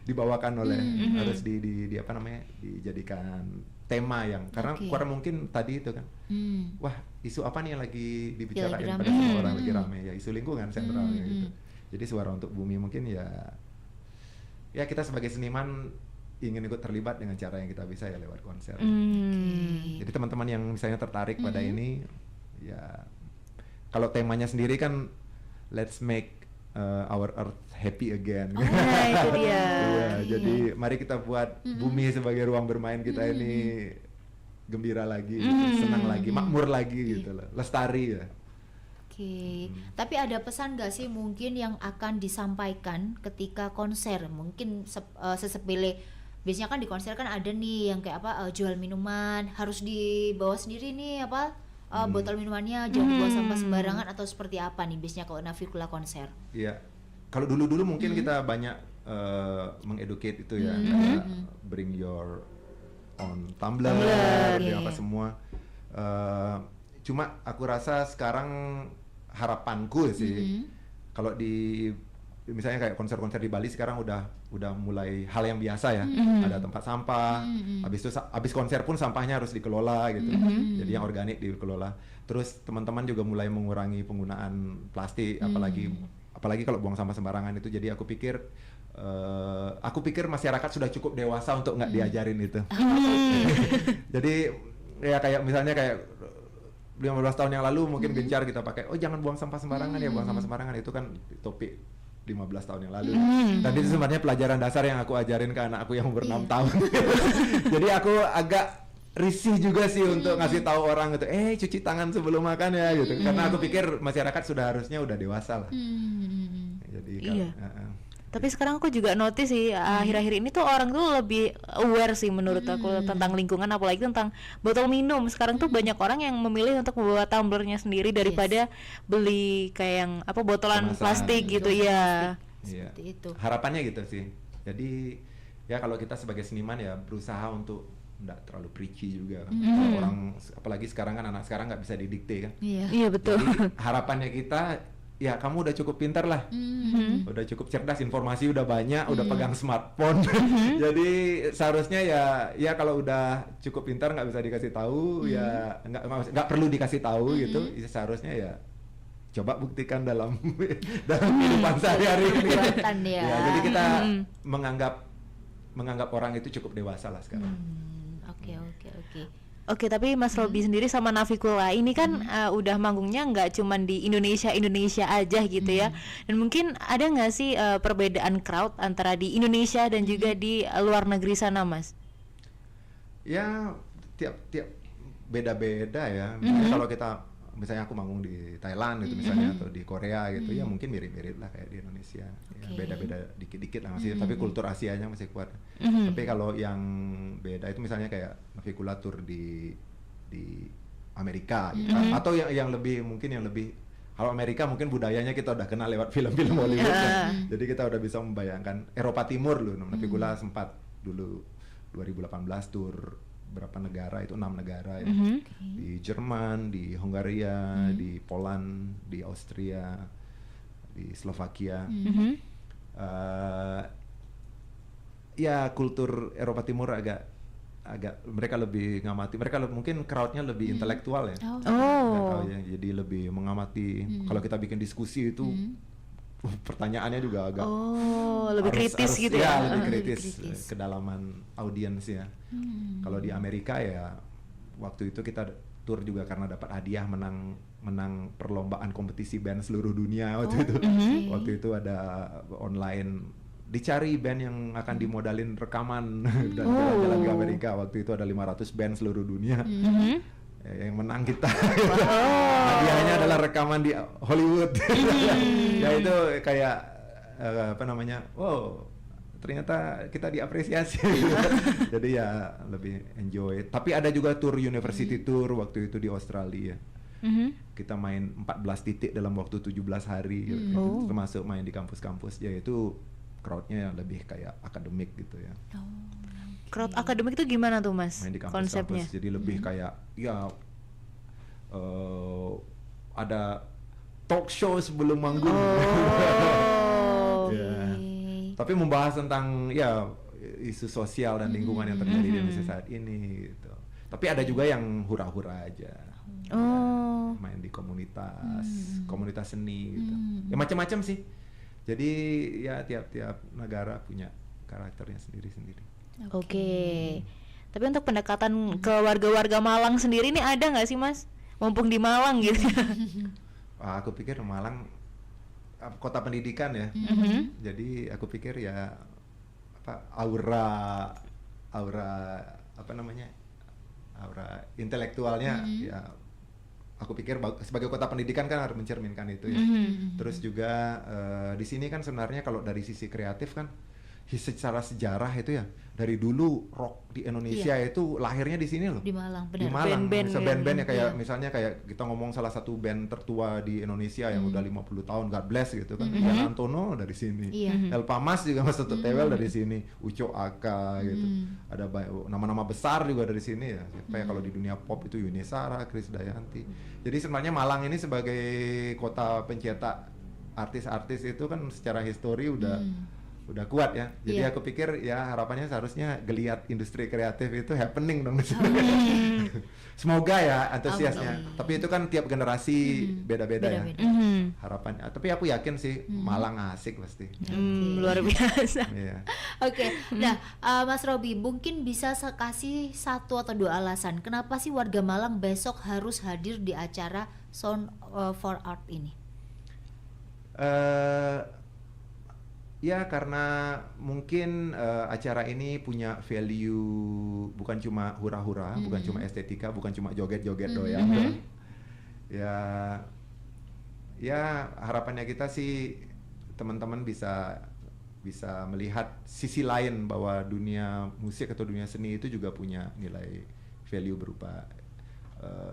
dibawakan oleh harus di apa namanya dijadikan tema yang karena mungkin tadi itu kan wah isu apa nih yang lagi dibicarain pada semua orang lagi rame ya isu lingkungan sentralnya gitu. Jadi suara untuk bumi mungkin ya kita sebagai seniman ingin ikut terlibat dengan cara yang kita bisa ya lewat konser. Jadi teman-teman yang misalnya tertarik pada ini ya kalau temanya sendiri kan let's make our earth happy again. Itu dia. Jadi mari kita buat bumi sebagai ruang bermain kita ini gembira lagi, senang lagi, makmur lagi gitu loh, lestari ya. Tapi ada pesan gak sih mungkin yang akan disampaikan ketika konser? Mungkin sesepele biasanya kan di konser kan ada nih yang kayak apa jual minuman harus dibawa sendiri nih apa botol minumannya jangan dibuang sampah sembarangan atau seperti apa nih biasanya kalau Navikula konser? Iya, kalau dulu mungkin kita banyak mengeducate itu ya, kayak bring your own tumbler, apa semua. Cuma aku rasa sekarang harapanku sih, kalau di misalnya kayak konser-konser di Bali sekarang udah mulai hal yang biasa ya, ada tempat sampah, habis konser pun sampahnya harus dikelola gitu, jadi yang organik dikelola. Terus teman-teman juga mulai mengurangi penggunaan plastik, apalagi kalau buang sampah sembarangan itu. Jadi aku pikir masyarakat sudah cukup dewasa untuk nggak diajarin itu. Jadi ya kayak misalnya kayak 15 tahun yang lalu mungkin gencar kita pakai, oh jangan buang sampah sembarangan ya, buang sampah sembarangan itu kan topik 15 tahun yang lalu. Dan itu sebenarnya pelajaran dasar yang aku ajarin ke anakku yang umur 6 tahun. Jadi aku agak risih juga sih untuk ngasih tahu orang gitu, cuci tangan sebelum makan ya gitu. Karena aku pikir masyarakat sudah harusnya udah dewasa lah. Jadi Tapi sekarang aku juga notice sih akhir-akhir ini tuh orang tuh lebih aware sih menurut aku tentang lingkungan, apalagi tentang botol minum. Sekarang tuh banyak orang yang memilih untuk membawa tumblernya sendiri daripada beli kayak yang apa botolan plastik gitu ya. Seperti itu. Harapannya gitu sih. Jadi ya kalau kita sebagai seniman ya berusaha untuk nggak terlalu preachy juga kan. Orang apalagi sekarang kan anak sekarang nggak bisa didikte kan. Iya betul. Jadi harapannya kita ya kamu udah cukup pintar lah, udah cukup cerdas, informasi udah banyak, udah pegang smartphone, jadi seharusnya ya kalau udah cukup pintar nggak bisa dikasih tahu, ya nggak perlu dikasih tahu gitu, seharusnya ya coba buktikan dalam kehidupan sehari-hari ini. Ya, jadi kita menganggap orang itu cukup dewasa lah sekarang. Oke, tapi Mas Robby sendiri sama Navikula ini kan udah manggungnya nggak cuman di Indonesia aja gitu ya. Dan mungkin ada nggak sih perbedaan crowd antara di Indonesia dan juga di luar negeri sana, Mas? Ya tiap beda-beda ya. Misalnya aku manggung di Thailand gitu misalnya atau di Korea gitu ya mungkin mirip-mirip lah kayak di Indonesia. Ya, beda-beda dikit-dikit lah masih, tapi kultur Asianya masih kuat. Tapi kalau yang beda itu misalnya kayak Navikula tour di Amerika gitu. Atau yang lebih kalau Amerika mungkin budayanya kita udah kenal lewat film-film Hollywood kan. Jadi kita udah bisa membayangkan Eropa Timur loh. Navikula sempat dulu 2018 tour berapa negara itu 6 negara ya. Di Jerman, di Hungaria, di Poland, di Austria, di Slovakia. Ya kultur Eropa Timur agak mereka lebih ngamati, mungkin crowdnya lebih intelektual ya. Jadi lebih mengamati. Kalau kita bikin diskusi itu pertanyaannya juga agak lebih kritis gitu ya. Lebih kritis. Kedalaman audiens ya. Kalau di Amerika ya waktu itu kita tour juga karena dapat hadiah menang perlombaan kompetisi band seluruh dunia waktu itu. Waktu itu ada online dicari band yang akan dimodalin rekaman dan jalan-jalan ke Amerika. Waktu itu ada 500 band seluruh dunia. Yang menang kita. Hadiahnya adalah rekaman di Hollywood. Ya itu kayak apa namanya? Wow, ternyata kita diapresiasi. Jadi ya lebih enjoy. Tapi ada juga tour university tour waktu itu di Australia. Kita main 14 titik dalam waktu 17 hari gitu. Termasuk main di kampus-kampus. Ya itu crowdnya lebih kayak akademik gitu ya. Crowd akademik itu gimana tuh Mas? Main di Konsepnya? kampus-kampus. Jadi lebih kayak ya ada talk show sebelum manggung. Ya. Tapi membahas tentang ya isu sosial dan lingkungan yang terjadi di Indonesia saat ini gitu. Tapi ada juga yang hura-hura aja. Ya, main di komunitas seni gitu. Ya macam-macam sih. Jadi ya tiap-tiap negara punya karakternya sendiri-sendiri. Oke. Tapi untuk pendekatan ke warga-warga Malang sendiri nih ada nggak sih Mas? Mumpung di Malang gitu. Aku pikir Malang kota pendidikan ya. Jadi aku pikir ya apa aura apa namanya? Aura intelektualnya ya aku pikir sebagai kota pendidikan kan harus mencerminkan itu ya. Terus juga di sini kan sebenarnya kalau dari sisi kreatif kan secara sejarah itu ya dari dulu rock di Indonesia itu lahirnya di sini loh. Di Malang, benar. Di Malang. Band-band ya kayak Iya. misalnya kayak kita ngomong salah satu band tertua di Indonesia yang udah 50 tahun, God Bless gitu kan. Ian Antono dari sini. Iya. El Pamas juga Mas Toto Tewel dari sini, Uco Aka gitu. Ada nama-nama besar juga dari sini ya. Kayak kalau di dunia pop itu Yuni Sara, Chris Dayanti. Jadi sebenarnya Malang ini sebagai kota artis-artis itu kan secara histori udah kuat ya. Jadi Iya. aku pikir ya harapannya seharusnya geliat industri kreatif itu happening dong di sini. Semoga ya antusiasnya. Tapi itu kan tiap generasi beda-beda ya. Harapannya. Tapi aku yakin sih Malang asik pasti. Luar biasa. Iya. Oke, nah Mas Robi mungkin bisa kasih 1 atau 2 alasan kenapa sih warga Malang besok harus hadir di acara Sound for Art ini? Ya karena mungkin acara ini punya value bukan cuma hura-hura, bukan cuma estetika, bukan cuma joget-joget doang. Ya harapannya kita sih teman-teman bisa melihat sisi lain bahwa dunia musik atau dunia seni itu juga punya nilai value berupa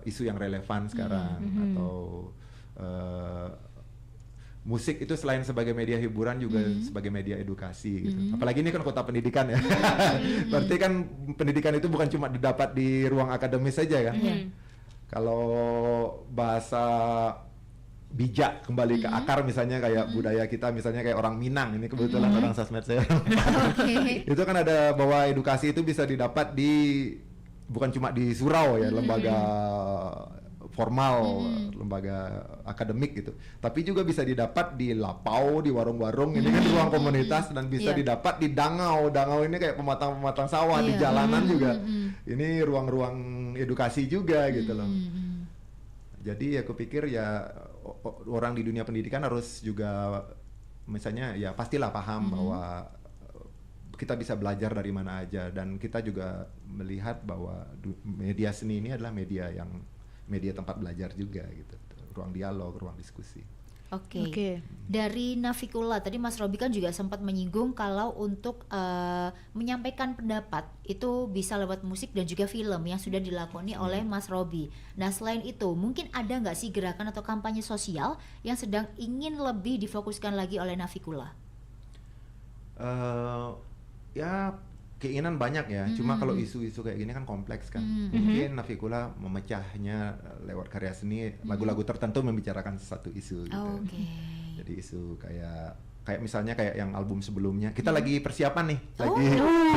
isu yang relevan sekarang atau musik itu selain sebagai media hiburan juga sebagai media edukasi gitu. Apalagi ini kan kota pendidikan ya. Berarti kan pendidikan itu bukan cuma didapat di ruang akademis saja kan. Kalau bahasa bijak kembali ke akar misalnya kayak budaya kita misalnya kayak orang Minang, ini kebetulan orang sosmed saya. Itu kan ada bahwa edukasi itu bisa didapat bukan cuma di surau ya, lembaga formal, lembaga akademik gitu. Tapi juga bisa didapat di lapau, di warung-warung, ini kan ruang komunitas dan bisa didapat di dangau. Dangau ini kayak pematang-pematang sawah, di jalanan juga. Ini ruang-ruang edukasi juga gitu loh. Jadi aku pikir ya orang di dunia pendidikan harus juga misalnya ya pastilah paham bahwa kita bisa belajar dari mana aja dan kita juga melihat bahwa media seni ini adalah media tempat belajar juga gitu, ruang dialog, ruang diskusi. Oke. Dari Navikula tadi Mas Robi kan juga sempat menyinggung kalau untuk menyampaikan pendapat itu bisa lewat musik dan juga film yang sudah dilakoni oleh Mas Robi. Nah selain itu mungkin ada nggak sih gerakan atau kampanye sosial yang sedang ingin lebih difokuskan lagi oleh Navikula? Ya keinginan banyak ya, cuma kalau isu-isu kayak gini kan kompleks kan. Mungkin Navikula memecahnya lewat karya seni, lagu-lagu tertentu membicarakan satu isu gitu. Jadi isu kayak misalnya kayak yang album sebelumnya, kita lagi persiapan nih, lagi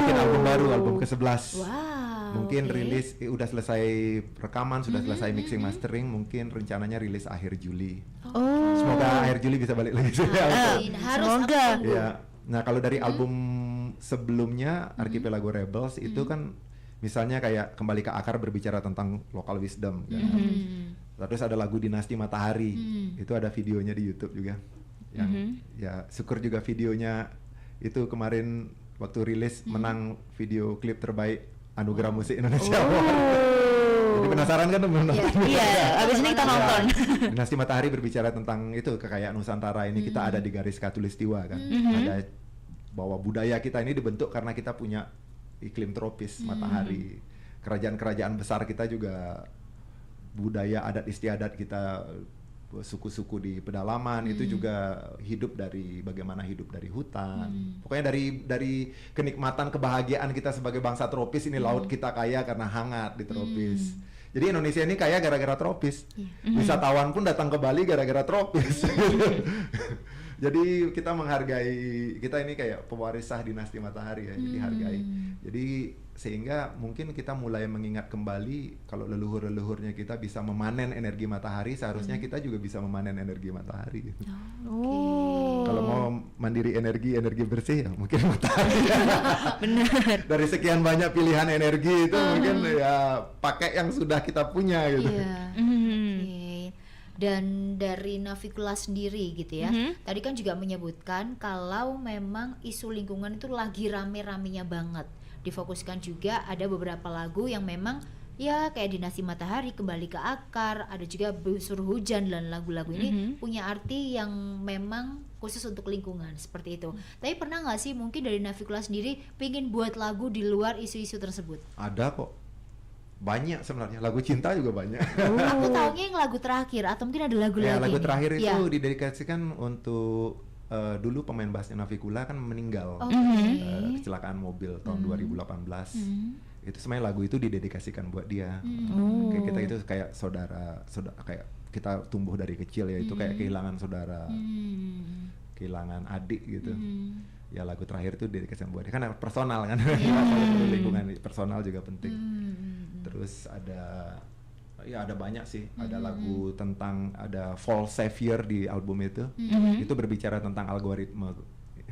bikin album baru, album ke-11. Mungkin rilis udah selesai rekaman, sudah selesai mixing mastering, mungkin rencananya rilis akhir Juli. Semoga akhir Juli bisa balik lagi. Semoga. Ya. Nah, kalau dari album sebelumnya Archipelago Rebels itu kan misalnya kayak kembali ke akar berbicara tentang local wisdom kan. Terus ada lagu Dinasti Matahari. Itu ada videonya di YouTube juga. Yang ya syukur juga videonya itu kemarin waktu rilis menang video klip terbaik Anugerah Musik Indonesia Award. Jadi penasaran kan teman-teman? Iya, abis ini kita nonton. Dinasti Matahari berbicara tentang itu kekayaan Nusantara ini, kita ada di garis khatulistiwa kan. Ada bahwa budaya kita ini dibentuk karena kita punya iklim tropis, matahari. Kerajaan-kerajaan besar kita juga budaya adat istiadat kita, suku-suku di pedalaman itu juga hidup dari bagaimana hidup dari hutan. Pokoknya dari kenikmatan kebahagiaan kita sebagai bangsa tropis ini, laut kita kaya karena hangat di tropis. Jadi Indonesia ini kaya gara-gara tropis. Wisatawan pun datang ke Bali gara-gara tropis. Jadi kita menghargai, kita ini kayak pewarisah dinasti matahari ya, dihargai. Jadi sehingga mungkin kita mulai mengingat kembali kalau leluhur-leluhurnya kita bisa memanen energi matahari, seharusnya kita juga bisa memanen energi matahari. Kalau mau mandiri energi bersih ya mungkin matahari. Benar. Dari sekian banyak pilihan energi itu mungkin ya pakai yang sudah kita punya gitu. Dan dari Navicula sendiri gitu ya, tadi kan juga menyebutkan kalau memang isu lingkungan itu lagi rame-ramenya banget. Difokuskan juga ada beberapa lagu yang memang ya kayak Dinasti Matahari, Kembali ke Akar, ada juga Busur Hujan, dan lagu-lagu ini punya arti yang memang khusus untuk lingkungan seperti itu. Tapi pernah nggak sih mungkin dari Navicula sendiri pingin buat lagu di luar isu-isu tersebut? Ada kok. Banyak sebenarnya, lagu cinta juga banyak. Aku taunya yang lagu terakhir atau mungkin ada lagu Ya, lagi. lagu nih? terakhir itu Ya. didedikasikan untuk dulu pemain bassnya Navicula kan meninggal, kecelakaan mobil tahun 2018. Itu sebenarnya lagu itu didedikasikan buat dia. Kayak kita itu kayak saudara kayak kita tumbuh dari kecil ya, itu kayak kehilangan saudara, kehilangan adik gitu. Ya lagu terakhir itu didedikasikan buat dia, kan personal kan. Lingkungan personal juga penting. Terus ada banyak sih, ada lagu tentang, ada False Savior di album itu. Itu berbicara tentang algoritma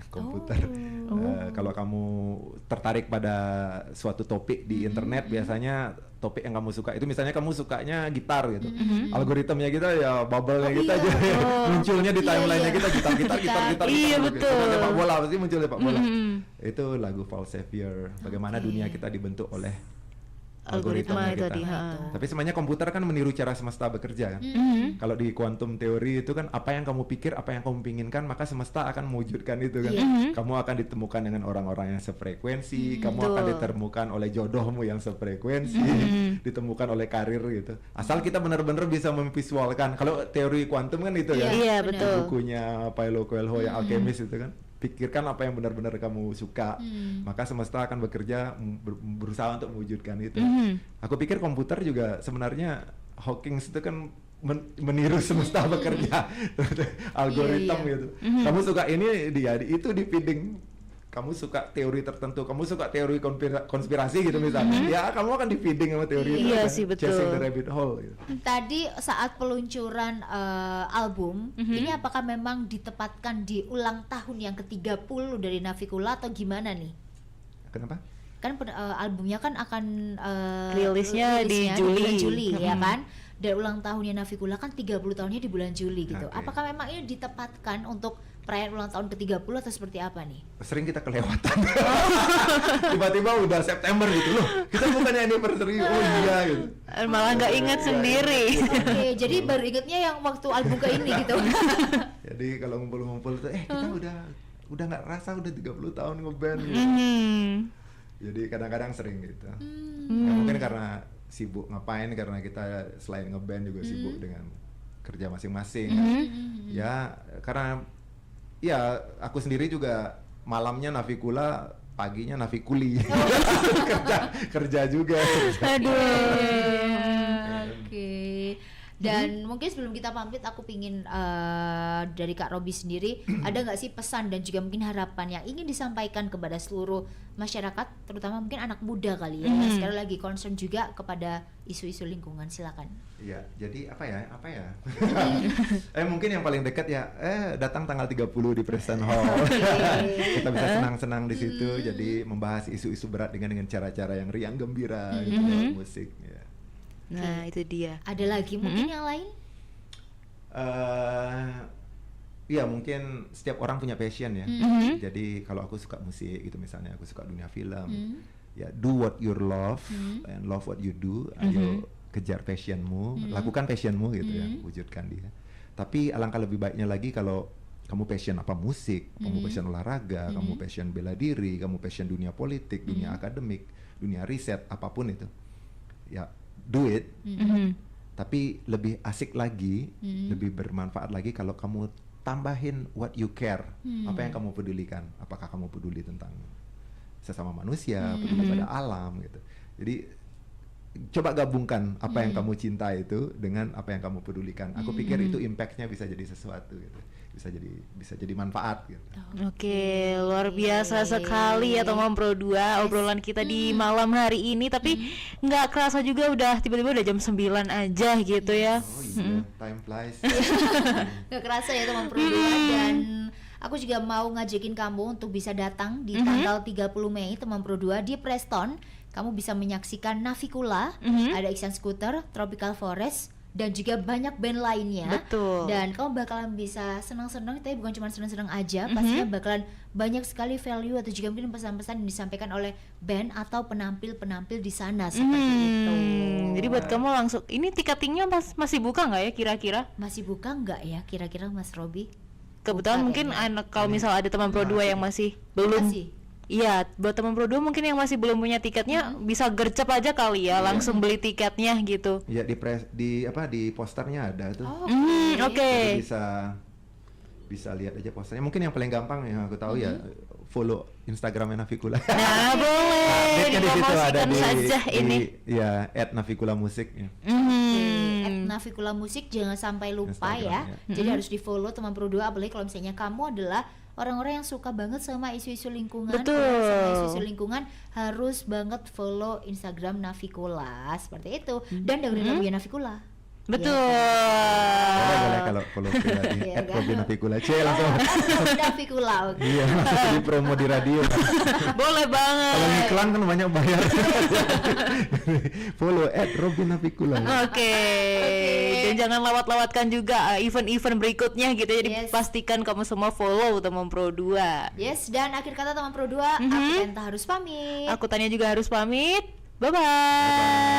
komputer. Kalau kamu tertarik pada suatu topik di internet, biasanya topik yang kamu suka itu, misalnya kamu sukanya gitar gitu, algoritmanya kita ya bubble-nya kita aja munculnya di timeline-nya kita gitar. Iya, betul. Sepak bola pasti muncul sepak bola. Itu lagu False Savior, bagaimana dunia kita dibentuk oleh Algoritma kita. tadi. Tapi sebenarnya komputer kan meniru cara semesta bekerja kan. Kalau di quantum teori itu kan apa yang kamu pikir, apa yang kamu pinginkan, maka semesta akan mewujudkan itu kan. Kamu akan ditemukan dengan orang-orang yang sefrekuensi, kamu akan ditemukan oleh jodohmu yang sefrekuensi, ditemukan oleh karir gitu. Asal kita benar-benar bisa memvisualkan. Kalau teori kuantum kan itu ya. Iya, betul. Bukunya Paulo Coelho yang alkemis itu kan. Pikirkan apa yang benar-benar kamu suka, maka semesta akan bekerja berusaha untuk mewujudkan itu. Aku pikir komputer juga sebenarnya Hawking itu kan meniru semesta bekerja, algoritma gitu. Kamu suka ini, dia itu di feeding. Kamu suka teori tertentu, kamu suka teori konspirasi gitu misalnya, ya kamu akan di feeding sama teori itu. Iya kan? sih, betul. Chasing the rabbit hole gitu. Tadi saat peluncuran album, ini apakah memang ditempatkan di ulang tahun yang ke-30 dari Navicula atau gimana nih? Kenapa? Kan albumnya kan akan Rilisnya di Juli. bulan Juli ya kan? Dan ulang tahunnya Navicula kan 30 tahunnya di bulan Juli gitu. Oke. Apakah memang ini ditempatkan untuk perayaan ulang tahun ke-30 atau seperti apa nih? Sering kita kelewatan. Tiba-tiba udah September gitu loh. Kita bukannya anniversary. Oh iya gitu. Malah nggak ingat sendiri. Oke, jadi baru ingetnya yang waktu album ke ini gitu. Jadi kalau ngumpul-ngumpul tuh kita udah nggak rasa udah 30 tahun ngeband gitu. Jadi kadang-kadang sering gitu. Ya, mungkin karena sibuk ngapain, karena kita selain ngeband juga sibuk dengan kerja masing-masing kan. Ya karena ya aku sendiri juga malamnya Navicula, paginya Naviculi. kerja juga. Oke. Dan mungkin sebelum kita pamit, aku pingin dari Kak Robby sendiri ada nggak sih pesan dan juga mungkin harapan yang ingin disampaikan kepada seluruh masyarakat, terutama mungkin anak muda kali ya, yang sekarang lagi concern juga kepada isu-isu lingkungan. Silakan. Iya, jadi apa ya? Mungkin yang paling dekat ya, datang tanggal 30 di Preston Hall. Kita bisa senang-senang di situ, jadi membahas isu-isu berat dengan cara-cara yang riang gembira gitu, musik ya. Nah, itu dia. Ada lagi mungkin yang lain? Iya, mungkin setiap orang punya passion ya. Jadi kalau aku suka musik gitu misalnya, aku suka dunia film. Ya, do what you love and love what you do. Ayo kejar passionmu, lakukan passionmu gitu ya, wujudkan dia. Tapi alangkah lebih baiknya lagi kalau kamu passion apa musik, kamu passion olahraga, kamu passion bela diri, kamu passion dunia politik, dunia akademik, dunia riset, apapun itu. Ya, do it. Tapi lebih asik lagi, lebih bermanfaat lagi kalau kamu tambahin what you care, apa yang kamu pedulikan. Apakah kamu peduli tentang sesama manusia, peduli pada alam gitu. Jadi coba gabungkan apa yang kamu cinta itu dengan apa yang kamu pedulikan. Aku pikir itu impact-nya bisa jadi sesuatu gitu. Bisa jadi manfaat gitu. Oke, luar biasa sekali ya teman Pro 2 obrolan kita di malam hari ini, tapi nggak kerasa juga udah tiba-tiba udah jam 9 aja gitu ya. Oh iya, time flies. Gak kerasa ya teman Pro 2, dan aku juga mau ngajakin kamu untuk bisa datang di tanggal 30 Mei teman Pro 2 di Preston. Kamu bisa menyaksikan Navicula, ada Iksan Scooter, Tropical Forest, dan juga banyak band lainnya. Betul. Dan kamu bakalan bisa senang-senang, tapi bukan cuma senang-senang aja, pastinya bakalan banyak sekali value atau juga mungkin pesan-pesan yang disampaikan oleh band atau penampil-penampil di sana seperti itu. Jadi buat kamu langsung, ini tiketingnya masih buka nggak ya kira-kira? Masih buka nggak ya kira-kira Mas Robi? Kebetulan Buka mungkin kayaknya. kalau misal ada teman Pro 2 yang masih belum. Masih. Iya, buat teman Pro 2 mungkin yang masih belum punya tiketnya bisa gercep aja kali ya, langsung beli tiketnya gitu. Ya di posternya ada tuh. Oke. Jadi bisa lihat aja posternya. Mungkin yang paling gampang yang aku tahu ya follow Instagramnya Navicula. Nah, boleh Update-nya di situ ada dipromosikan saja ini. Ya @Navicula Musik ya. Navicula Musik jangan sampai lupa ya. Instagram, Jadi harus di-follow teman Pro 2, apalagi kalau misalnya kamu adalah orang-orang yang suka banget sama isu-isu lingkungan. Betul. Sama isu-isu lingkungan harus banget follow Instagram Navicula seperti itu, dan dengerin lagunya Navicula. Betul. Boleh kalau follow pribadi Iya, kan? @Robin Navicula. Langsung. Navicula. Iya, di promo di radio. Boleh banget. Kalau iklan kan banyak bayar. Follow @Robin Navicula. Oke. Dan jangan lewat-lewatkan juga event-event berikutnya gitu. Jadi Yes. pastikan kamu semua follow teman Pro 2. Yes, dan akhir kata teman Pro 2, aku Penta harus pamit. Aku Tania juga harus pamit. Bye-bye.